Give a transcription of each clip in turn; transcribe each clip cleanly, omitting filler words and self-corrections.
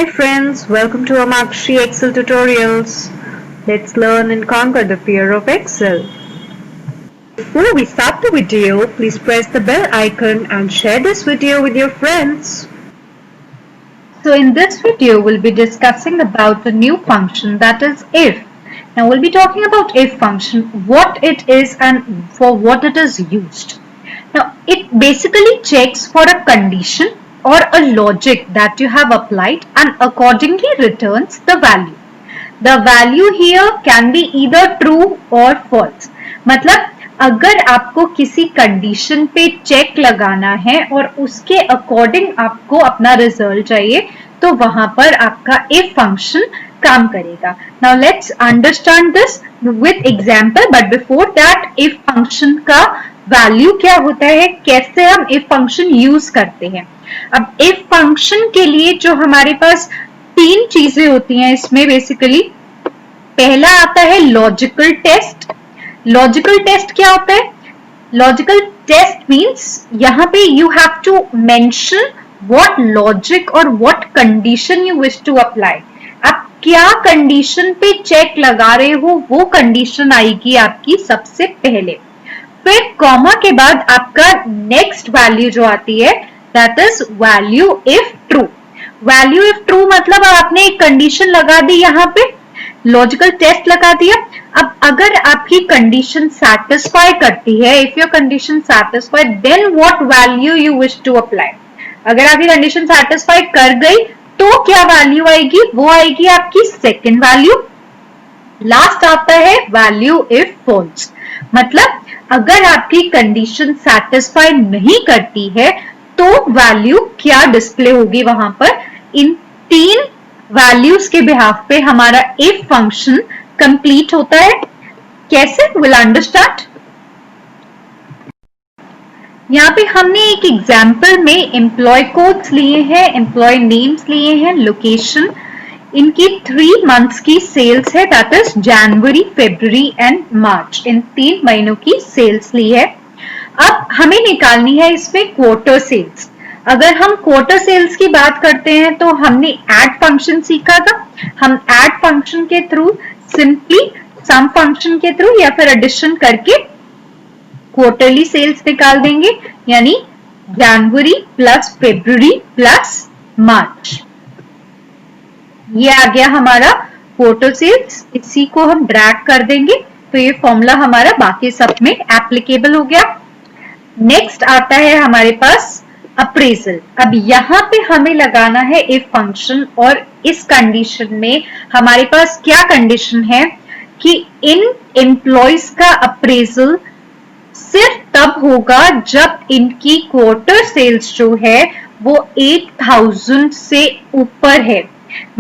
Hi friends, welcome to Amakshi Excel tutorials. Let's learn and conquer the fear of Excel. Before we start the video, please press the bell icon and share this video with your friends. So in this video, we'll be discussing about a new function, that is if. Now we'll be talking about if function, what it is and for what it is used. Now it basically checks for a condition or a logic that you have applied and accordingly returns the value. The value here can be either true or false. मतलब अगर आपको किसी condition पे check लगाना है और उसके according आपको अपना रिजल्ट चाहिए तो वहां पर आपका इफ फंक्शन काम करेगा. Now let's understand this with example, but before that if function का वैल्यू क्या होता है, कैसे हम इफ फंक्शन यूज करते हैं. अब इफ फंक्शन के लिए जो हमारे पास तीन चीजें होती हैं इसमें बेसिकली, पहला आता है लॉजिकल टेस्ट. लॉजिकल टेस्ट क्या होता है? लॉजिकल टेस्ट मींस यहां पे you have to mention what logic और what condition you wish to apply. आप क्या कंडीशन पे चेक लगा रहे हो वो कंडीशन आएगी आपकी सबसे पहले. फिर कॉमा के बाद आपका नेक्स्ट वैल्यू जो आती है that is value if true. Value if true मतलब आपने एक कंडीशन लगा दी, यहाँ पे लॉजिकल टेस्ट लगा दिया. अब अगर आपकी कंडीशन सेटिस्फाई करती है, if your condition satisfied then what value you wish to apply. अगर आपकी कंडीशन सेटिस्फाई कर गई तो क्या वैल्यू आएगी? वो आएगी आपकी सेकंड वैल्यू. लास्ट आता है वैल्यू इफ फॉल्स. मतलब अगर आपकी कंडीशन सेटिस्फाई नहीं करती है तो वैल्यू क्या डिस्प्ले होगी वहां पर. इन तीन वैल्यूज के बिहाफ पे हमारा इफ फंक्शन कंप्लीट होता है. कैसे? Will understand. यहाँ पे हमने एक एग्जाम्पल में एम्प्लॉय कोड्स लिए हैं, एम्प्लॉय नेम्स लिए हैं, लोकेशन, इनकी 3 मंथ्स की सेल्स है, that is January, February and March. इन 3 महीनों की सेल्स ली है. अब हमें निकालनी है इसमें क्वार्टर सेल्स. अगर हम क्वार्टर सेल्स की बात करते हैं तो हमने ऐड फंक्शन सीखा था. हम ऐड फंक्शन के थ्रू सिंपली सम फंक्शन के थ्रू या फिर एडिशन करके क्वार्टरली सेल्स निकाल देंगे, यानी जनवरी प्लस फरवरी प्लस मार्च. ये आ गया हमारा क्वार्टर सेल्स. इसी को हम ड्रैग कर देंगे तो ये फॉर्मूला हमारा बाकी सब में एप्लीकेबल हो गया. नेक्स्ट आता है हमारे पास अप्रेजल. अब यहाँ पे हमें लगाना है इफ फंक्शन और इस कंडीशन में हमारे पास क्या कंडीशन है कि इन एम्प्लॉइज का अप्रेजल सिर्फ तब होगा जब इनकी क्वार्टर सेल्स जो है वो 8000 से ऊपर है.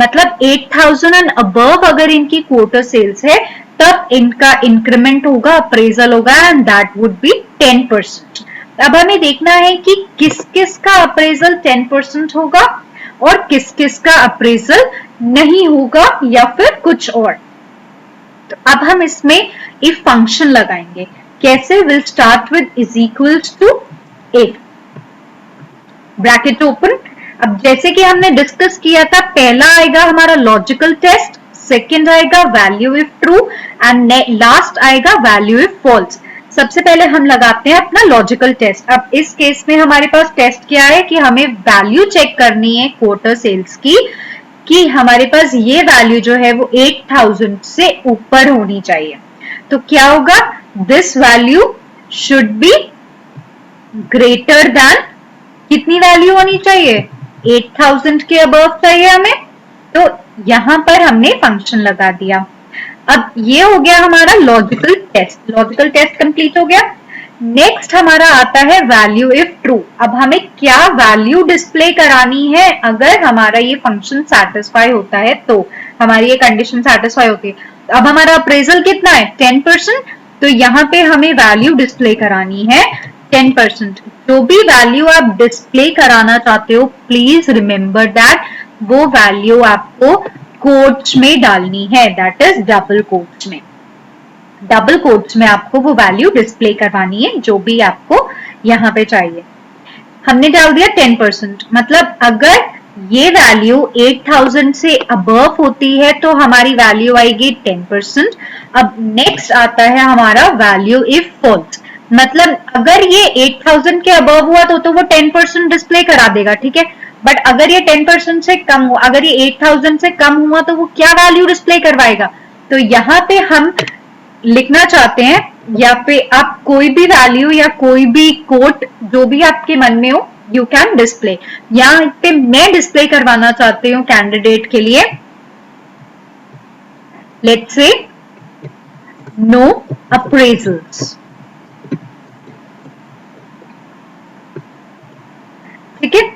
मतलब 8000 एंड अबव अगर इनकी क्वार्टर सेल्स है तब इनका इंक्रीमेंट होगा, अप्रेजल होगा, एंड दैट वुड बी 10%. अब हमें देखना है कि किस किस का अप्रेजल 10% होगा और किस किस का अप्रेजल नहीं होगा या फिर कुछ और. तो अब हम इसमें इफ फंक्शन लगाएंगे. कैसे? Will start with is equals to 8 bracket open. अब जैसे कि हमने डिस्कस किया था, पहला आएगा हमारा लॉजिकल टेस्ट, सेकंड आएगा value if true and last आएगा वैल्यू इफ फॉल्स. सबसे पहले हम लगाते हैं अपना लॉजिकल टेस्ट. अब इस केस में हमारे पास टेस्ट क्या है कि हमें वैल्यू चेक करनी है क्वार्टर सेल्स की, कि हमारे पास ये वैल्यू जो है वो 8000 से ऊपर होनी चाहिए. तो क्या होगा? This value should be greater than, कितनी वैल्यू होनी चाहिए? 8000 के अबव चाहिए हमें. तो यहां पर हमने फंक्शन लगा दिया. अब ये हो गया हमारा logical test. Logical test complete हो गया. नेक्स्ट हमारा आता है वैल्यू इफ ट्रू. अब हमें क्या वैल्यू डिस्प्ले करानी है अगर हमारा ये फंक्शन सेटिस्फाई होता है, तो हमारी ये कंडीशन सेटिस्फाई होती है. अब हमारा अप्रेजल कितना है? 10%. तो यहाँ पे हमें वैल्यू डिस्प्ले करानी है 10%. जो भी वैल्यू आप डिस्प्ले कराना चाहते हो प्लीज रिमेंबर दैट वो वैल्यू आपको कोट्स में डालनी है, दैट इज डबल कोट्स में. डबल कोट्स में आपको वो वैल्यू डिस्प्ले करवानी है जो भी आपको यहाँ पे चाहिए. हमने डाल दिया 10%. मतलब अगर ये वैल्यू 8000 से अबव होती है तो हमारी वैल्यू आएगी 10%। अब नेक्स्ट आता है हमारा वैल्यू इफ फॉल्स, मतलब अगर ये 8000 के अबव हुआ तो वो 10% डिस्प्ले करा देगा, ठीक है। बट अगर ये 10% से कम हुआ, अगर ये 8000 से कम हुआ तो वो क्या वैल्यू डिस्प्ले करवाएगा? तो यहाँ पे हम लिखना चाहते हैं, या पे आप कोई भी वैल्यू या कोई भी कोट जो भी आपके मन में हो यू कैन डिस्प्ले। यहाँ पे मैं डिस्प्ले करवाना चाहती हूँ कैंडिडेट के लिए, लेट्स से नो अप्रेजल्स, ठीक है।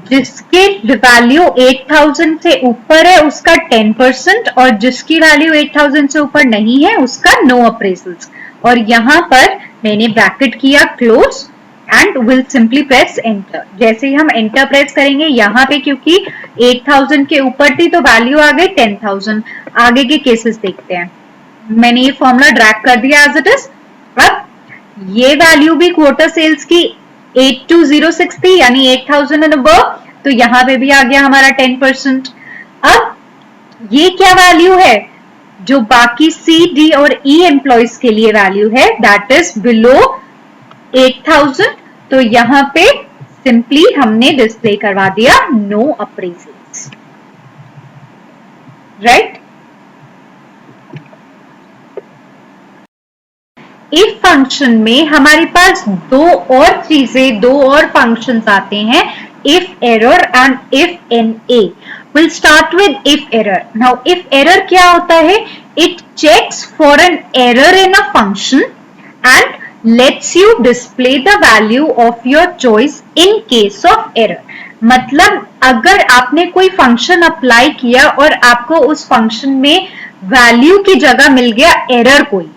जिसके वैल्यू 8000 से ऊपर है उसका 10% और जिसकी वैल्यू 8000 से ऊपर नहीं है उसका नो अप्रेजल्स। और यहां पर मैंने ब्रैकेट किया close and will simply press enter. जैसे ही हम एंटर प्रेस करेंगे यहाँ पे, क्योंकि 8000 के ऊपर थी तो वैल्यू आ गई 10,000। आगे के केसेस देखते हैं। मैंने ये फॉर्मूला ड्रैग कर दिया एज इट इज। अब ये वैल्यू भी क्वार्टर सेल्स की 8206 थी, यानी 8000 एंड अबव, तो यहाँ पे भी आ गया हमारा 10%। अब ये क्या वैल्यू है? जो बाकी सी, डी और ई एम्प्लॉइज के लिए वैल्यू है, दैट इज बिलो 8000। तो यहाँ पे सिंपली हमने डिस्प्ले करवा दिया no appraisals, right. If function में हमारे पास दो और फंक्शंस आते हैं, if error and if N A. Will start with if error. Now if error क्या होता है? It checks for an error in a function and lets you display the value of your choice in case of error. मतलब अगर आपने कोई function apply किया और आपको उस फंक्शन में वैल्यू की जगह मिल गया एरर कोई,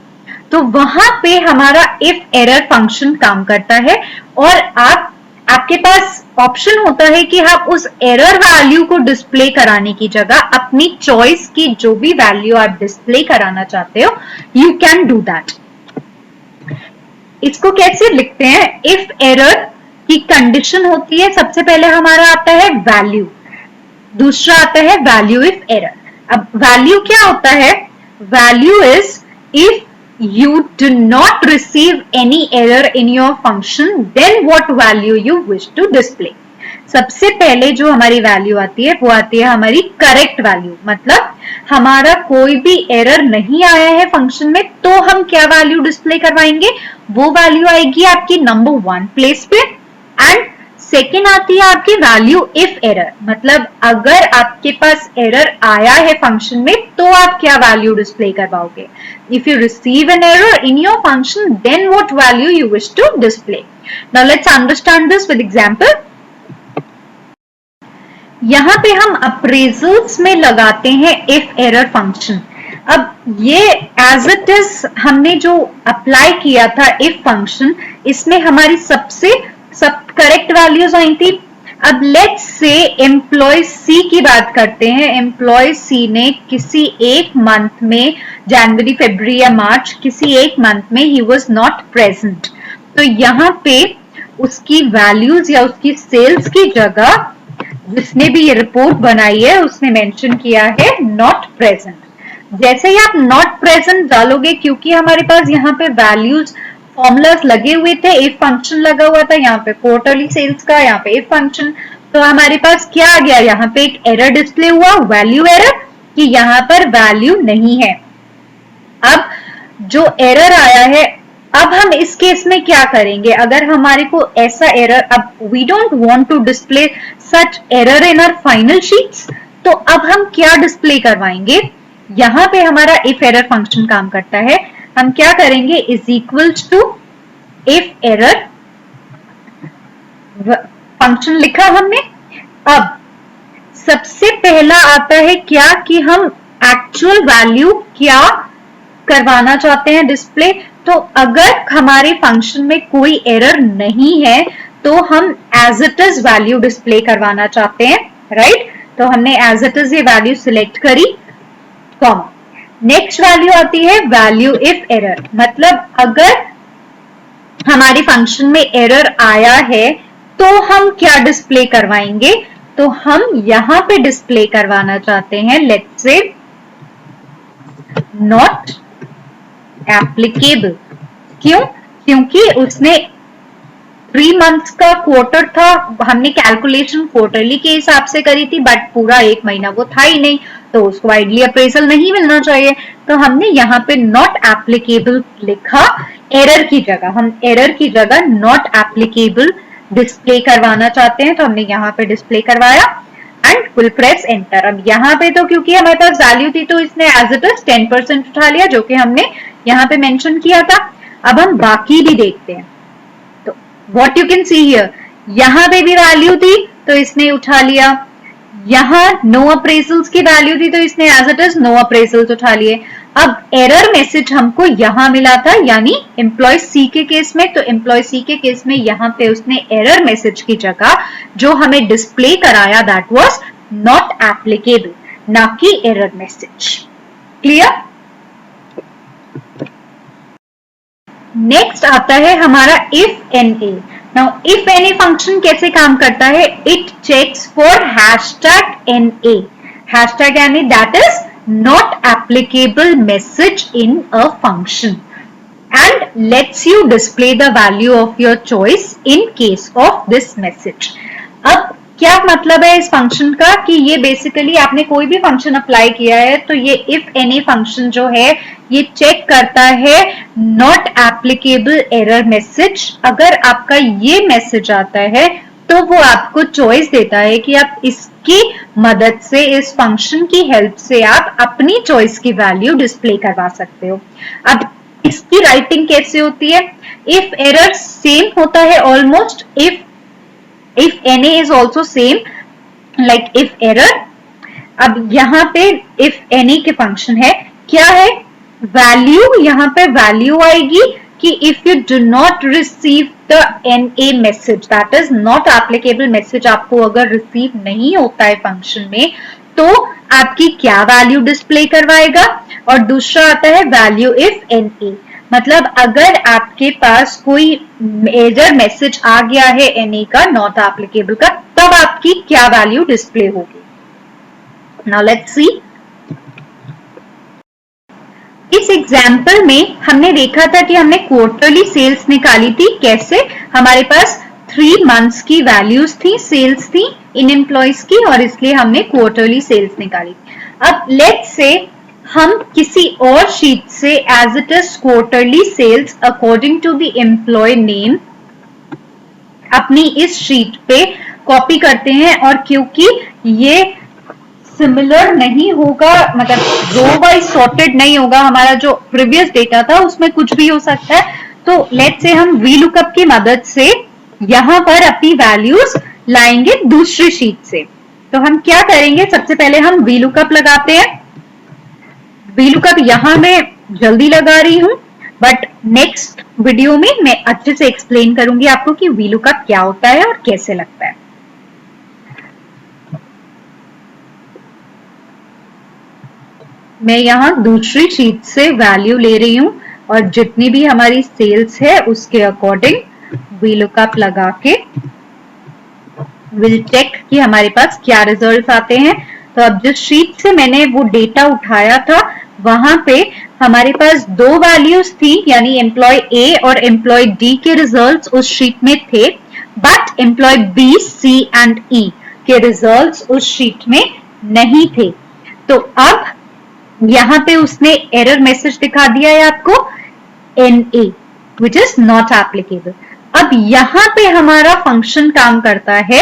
तो वहां पे हमारा इफ एरर फंक्शन काम करता है और आपके पास ऑप्शन होता है कि आप उस एरर वैल्यू को डिस्प्ले कराने की जगह अपनी चॉइस की जो भी वैल्यू आप डिस्प्ले कराना चाहते हो, यू कैन डू दैट। इसको कैसे लिखते हैं? इफ एरर की कंडीशन होती है, सबसे पहले हमारा आता है वैल्यू, दूसरा आता है वैल्यू इफ एरर। अब वैल्यू क्या होता है? Value is if you do not receive any error in your function, then what value you wish to display। सबसे पहले जो हमारी वैल्यू आती है वो आती है हमारी करेक्ट वैल्यू, मतलब हमारा कोई भी एरर नहीं आया है फंक्शन में, तो हम क्या वैल्यू डिस्प्ले करवाएंगे? वो वैल्यू आएगी आपकी नंबर 1 प्लेस पे। एंड सेकेंड आती है आपकी वैल्यू इफ एरर, मतलब अगर आपके पास एरर आया है फंक्शन में तो आप क्या वैल्यू डिस्प्ले करवाओगे। If you receive an error in your function, then what value you wish to display. Now let's understand this with example. यहां पे हम अप्रेजल्स में लगाते हैं इफ एरर फंक्शन। अब ये एज इट इज हमने जो अप्लाई किया था इफ फंक्शन, इसमें हमारी सब करेक्ट वैल्यूज आई थी। अब लेट्स से एम्प्लॉय सी की बात करते हैं। एम्प्लॉय सी ने किसी एक मंथ में, जनवरी, फरवरी या मार्च, किसी एक मंथ में ही वाज नॉट प्रेजेंट, तो यहाँ पे उसकी वैल्यूज या उसकी सेल्स की जगह जिसने भी ये रिपोर्ट बनाई है उसने मेंशन किया है नॉट प्रेजेंट। जैसे ही आप नॉट प्रेजेंट डालोगे, क्योंकि हमारे पास यहाँ पे वैल्यूज फॉर्मूलास लगे हुए थे, इफ फंक्शन लगा हुआ था यहाँ पे क्वार्टरली सेल्स का, यहाँ पे इफ फंक्शन, तो हमारे पास क्या आ गया? यहाँ पे एक एरर डिस्प्ले हुआ, वैल्यू एरर, कि यहाँ पर वैल्यू नहीं है। अब जो एरर आया है, अब हम इस केस में क्या करेंगे? अगर हमारे को ऐसा एरर, अब we don't want to display such error in our final sheets, तो अब हम क्या डिस्प्ले करवाएंगे? यहाँ पे हमारा इफ एरर फंक्शन काम करता है। हम क्या करेंगे? Is equals to if error function लिखा हमने। अब सबसे पहला आता है क्या कि हम एक्चुअल वैल्यू क्या करवाना चाहते हैं डिस्प्ले। तो अगर हमारे फंक्शन में कोई एरर नहीं है तो हम as it is value display करवाना चाहते हैं, राइट। तो हमने एज इट इज ये वैल्यू सिलेक्ट करी, कॉमा। नेक्स्ट वैल्यू आती है वैल्यू इफ एरर, मतलब अगर हमारे फंक्शन में एरर आया है तो हम क्या डिस्प्ले करवाएंगे? तो हम यहां पे डिस्प्ले करवाना चाहते हैं लेट्स से नॉट एप्लीकेबल। क्यों? क्योंकि उसने 3 मंथ्स का क्वार्टर था, हमने कैलकुलेशन क्वार्टरली के हिसाब से करी थी, बट पूरा 1 महीना वो था ही नहीं, तो उसको आइडली अप्रेजल नहीं मिलना चाहिए। तो हमने यहाँ पे नॉट एप्लीकेबल लिखा, एरर की जगह हम एरर की जगह नॉट एप्लीकेबल डिस्प्ले करवाना चाहते हैं, तो हमने यहाँ पे डिस्प्ले करवाया एंड विल प्रेस एंटर। अब यहाँ पे तो क्योंकि हमारे पास वैल्यू थी तो इसने एज इट इज 10% उठा लिया, जो कि हमने यहाँ पे मेंशन किया था। अब हम बाकी भी देखते हैं, तो what you can see here, यहाँ पे भी वैल्यू थी तो इसने उठा लिया, यहाँ नो अप्रेजल्स की वैल्यू थी तो इसने as it is no appraisals उठा लिए। अब एरर मैसेज हमको यहाँ मिला था, यानी एम्प्लॉय सी के केस में, तो एम्प्लॉय सी के केस में यहाँ पे उसने एरर मैसेज की जगह जो हमें डिस्प्ले कराया दैट वाज नॉट एप्लीकेबल, ना कि एरर मैसेज। क्लियर? नेक्स्ट आता है हमारा if N A. Now if N A function कैसे काम करता है? It checks for hashtag N A, hashtag यानी that is not applicable message in a function and lets you display the value of your choice in case of this message। अब क्या मतलब है इस फंक्शन का कि ये बेसिकली आपने कोई भी फंक्शन अप्लाई किया है तो ये इफ एनी फंक्शन जो है ये चेक करता है नॉट एप्लीकेबल एरर मैसेज। अगर आपका ये मैसेज आता है तो वो आपको चॉइस देता है कि आप इसकी मदद से, इस फंक्शन की हेल्प से आप अपनी चॉइस की वैल्यू डिस्प्ले करवा सकते हो। अब इसकी राइटिंग कैसे होती है? इफ एरर सेम होता है almost, if N A is also same like if error. अब यहाँ पे इफ एन ए के फंक्शन है, क्या है? वैल्यू, यहाँ पे वैल्यू आएगी कि if you do not receive the N A message that is not applicable message, आपको अगर रिसीव नहीं होता है फंक्शन में तो आपकी क्या वैल्यू डिस्प्ले करवाएगा। और दूसरा आता है वैल्यू इफ एन ए, मतलब अगर आपके पास कोई मेजर मैसेज आ गया है एन ए का, नॉट एप्लीकेबल का, तब आपकी क्या वैल्यू डिस्प्ले होगी। Now let's see. इस एग्जाम्पल में हमने देखा था कि हमने क्वार्टरली सेल्स निकाली थी। कैसे? हमारे पास 3 मंथ्स की वैल्यूज थी, सेल्स थी इन एम्प्लॉयज की, और इसलिए हमने क्वार्टरली सेल्स निकाली। अब लेट्स से हम किसी और शीट से as it is quarterly sales according to the employ name अपनी इस शीट पे कॉपी करते हैं, और क्योंकि ये सिमिलर नहीं होगा, मतलब रो वाइज सॉर्टेड नहीं होगा, हमारा जो प्रीवियस डेटा था उसमें कुछ भी हो सकता है, तो लेट्स से हम वी लुकअप की मदद से यहां पर अपनी वैल्यूज लाएंगे दूसरी शीट से। तो हम क्या करेंगे? सबसे पहले हम वी लुकअप लगाते हैं। वी लुकअप यहां मैं जल्दी लगा रही हूं, बट नेक्स्ट वीडियो में मैं अच्छे से एक्सप्लेन करूंगी आपको कि वी लुकअप क्या होता है और कैसे लगता है। मैं यहां दूसरी शीट से वैल्यू ले रही हूं और जितनी भी हमारी सेल्स है उसके अकॉर्डिंग वी लुकअप लगा के विल चेक कि हमारे पास क्या रिजल्ट्स आते हैं। तो अब जिस शीट से मैंने वो डेटा उठाया था वहां पे हमारे पास 2 वैल्यूज थी, यानी एम्प्लॉय ए और एम्प्लॉय डी के रिजल्ट्स उस शीट में थे, but employee B, C and E के रिजल्ट्स उस शीट में नहीं थे। तो अब यहाँ पे उसने एरर मैसेज दिखा दिया है आपको NA which is not applicable। अब यहाँ पे हमारा फंक्शन काम करता है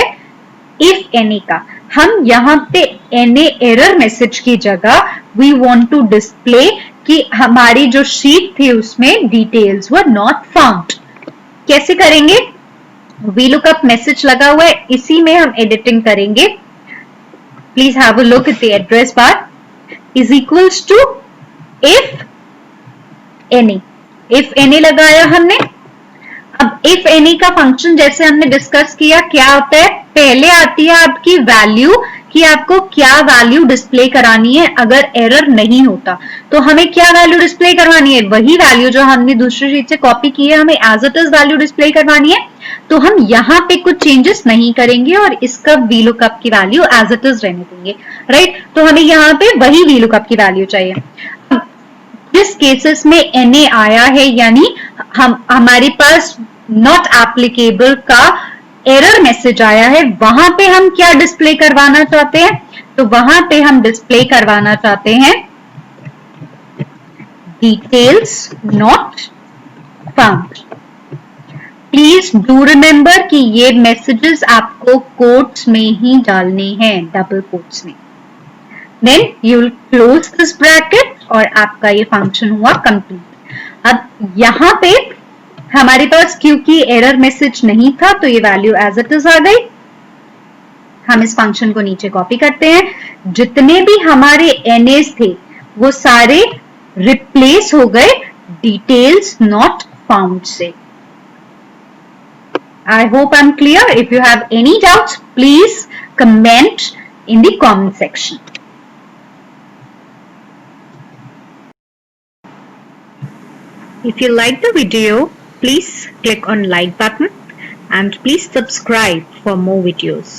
if NA का। हम यहाँ पे NA एरर मैसेज की जगह we want to display कि हमारी जो शीट थी उसमें डिटेल्स were not found। कैसे करेंगे? VLOOKUP मैसेज लगा हुआ है, इसी में हम एडिटिंग करेंगे। Please have a look at the address bar. is equals to if any। if any लगाया हमने। अब if any का फंक्शन जैसे हमने डिस्कस किया क्या होता है, पहले आती है आपकी वैल्यू कि आपको क्या वैल्यू डिस्प्ले करानी है अगर एरर नहीं होता। तो हमें क्या वैल्यू डिस्प्ले करवानी है, वही वैल्यू जो हमने दूसरी शीट से कॉपी की है, हमें as it is value display करवानी है। तो हम यहाँ पे कुछ चेंजेस नहीं करेंगे और इसका वीलुकअप की वैल्यू एज इट इज रहने देंगे, राइट। तो हमें यहाँ पे वही वीलुकअप की वैल्यू चाहिए। जिस केसेस में NA आया है, यानी हमारे पास नॉट एप्लीकेबल का एरर मैसेज आया है, वहां पे हम क्या डिस्प्ले करवाना चाहते हैं, तो वहां पे हम डिस्प्ले करवाना चाहते हैं details not found. Please do remember कि ये मैसेजेस आपको कोट्स में ही डालने हैं, डबल कोट्स में। Then you will close this bracket और आपका ये फंक्शन हुआ कंप्लीट। अब यहाँ पे हमारे पास क्योंकि एरर मैसेज नहीं था तो ये वैल्यू एज इट इज आ गई। हम इस फंक्शन को नीचे कॉपी करते हैं, जितने भी हमारे NAs थे वो सारे रिप्लेस हो गए डिटेल्स नॉट फाउंड से। I hope I'm clear. If you have any doubts, please comment in the comment section. If you like the video, please click on like button and please subscribe for more videos.